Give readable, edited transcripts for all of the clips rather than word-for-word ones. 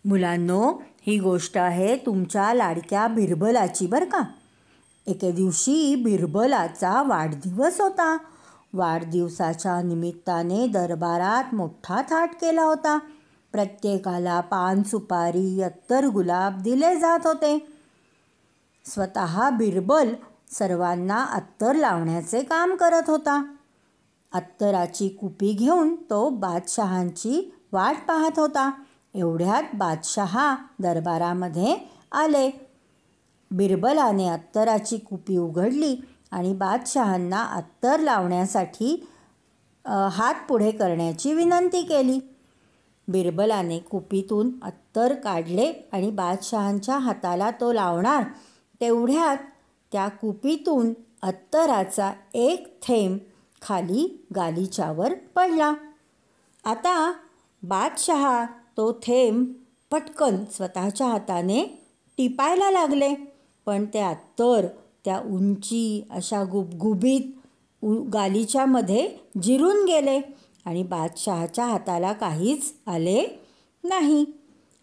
मुलांनो, ही गोष्ट आहे तुमच्या लाडक्या बिरबलाची बरं का. एके दिवशी बिरबलाचा वाढदिवस होता. वाढदिवसाच्या निमित्ताने दरबारात मोठा थाट केला होता. प्रत्येकाला पान, सुपारी, अत्तर, गुलाब दिले जात होते. स्वतः बिरबल सर्वांना अत्तर लावण्याचे काम करत होता. अत्तराची कुपी घेऊन तो बादशहांची वाट पाहत होता. एवढ्यात बादशहा दरबारामध्ये आले. बिरबलाने अत्तराची कुपी उघडली आणि बादशहांना अत्तर लावण्यासाठी हात पुढे करण्याची विनंती केली. बिरबलाने कुपीतून अत्तर काढले आणि बादशहांच्या हाताला तो लावणार तेवढ्यात त्या कुपीतून अत्तराचा एक थेंब खाली गालिच्यावर पडला. आता बादशहा तो थेंब पटकन स्वतःच्या हाताने टिपायला लागले, पण ते अत्तर त्या उंची अशा गुबगुबीत गालिच्यामध्ये जिरून गेले आणि बादशहाच्या हाताला काहीच आले नाही.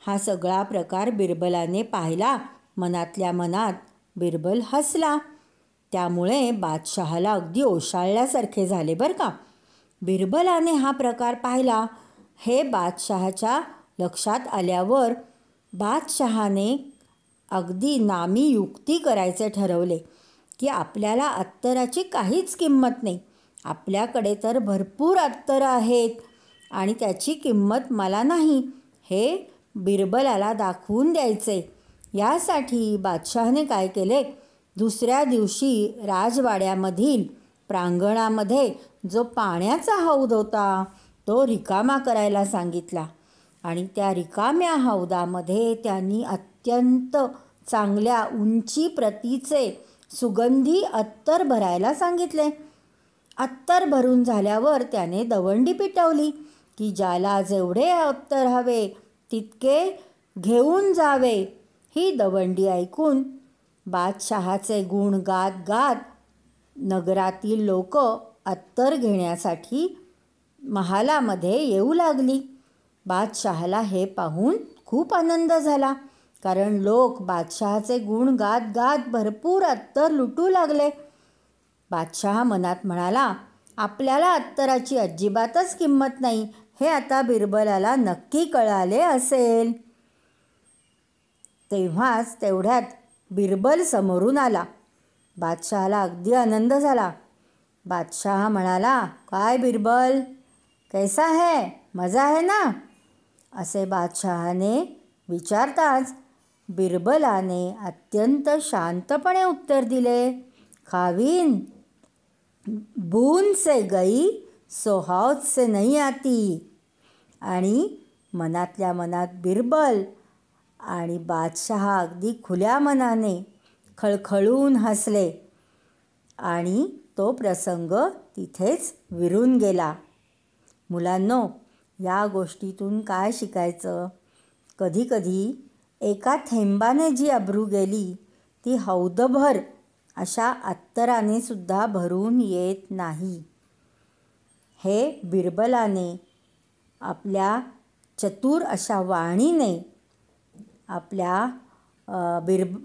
हा सगळा प्रकार बिरबलाने पाहिला. मनातल्या मनात बिरबल हसला. त्यामुळे बादशहाला अगदी ओशाळल्यासारखे झाले बरं का. बिरबलाने हा प्रकार पाहिला हे बादशहाच्या लक्षात आल्यावर बादशहाने अगदी नामी युक्ती करायचे ठरवले की आपल्याला अत्तराची काहीच किंमत नाही. आपल्याकडे तर भरपूर अत्तर आहेत आणि त्याची किंमत मला नाही, हे बिरबलाला दाखवून द्यायचे. यासाठी बादशहाने काय केले, दुसऱ्या दिवशी राजवाड्यामधील प्रांगणामध्ये जो पाण्याचा हौद होता तो रिकामा करायला सांगितला आणि त्या रिकाम्या हौदामध्ये त्यांनी अत्यंत चांगल्या उंची प्रतीचे सुगंधी अत्तर भरायला सांगितले. अत्तर भरून झाल्यावर त्याने दवंडी पिटवली की ज्याला जेवढे अत्तर हवे तितके घेऊन जावे. ही दवंडी ऐकून बादशहाचे गुण गात गात नगरातील लोक अत्तर घेण्यासाठी महालामध्ये येऊ लागली. बादशहाला हे पाहून खूप आनंद झाला, कारण लोक बादशहाचे गुण गात गात भरपूर अत्तर लुटू लागले. बादशहा मनात म्हणाला, आपल्याला अत्तराची अजिबातच किंमत नाही हे आता बिरबलाला नक्की कळाले असेल. तेवढ्यात बिरबल समोरून आला. बादशहाला अगदी आनंद झाला. बादशहा म्हणाला, काय बिरबल, कैसा है, मजा है ना, असे बादशहाने विचारताच बिरबलाने अत्यंत शांतपणे उत्तर दिले, खावीन, बूंद से गई सो हौद से नहीं आती. आणि मनातल्या मनात बिरबल आणि बादशहा अगदी खुल्या मनाने खळखळून हसले आणि तो प्रसंग तिथेच विरून गेला. मुलांनो, या गोष्टीतून काय शिकायचं, कधीकधी एका थेंबाने जी अब्रू गेली ती हौदभर अशा अत्तराने सुद्धा भरून येत नाही. हे बिरबलाने आपल्या चतुर अशा वाणीने आपल्या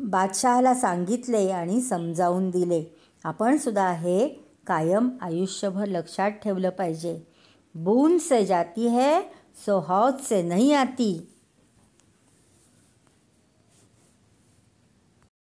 बादशहाला सांगितले आणि समजावून दिले. आपण सुद्धा हे कायम आयुष्यभर लक्षात ठेवलं पाहिजे. बूंद से जाती है सो हौद से नहीं आती.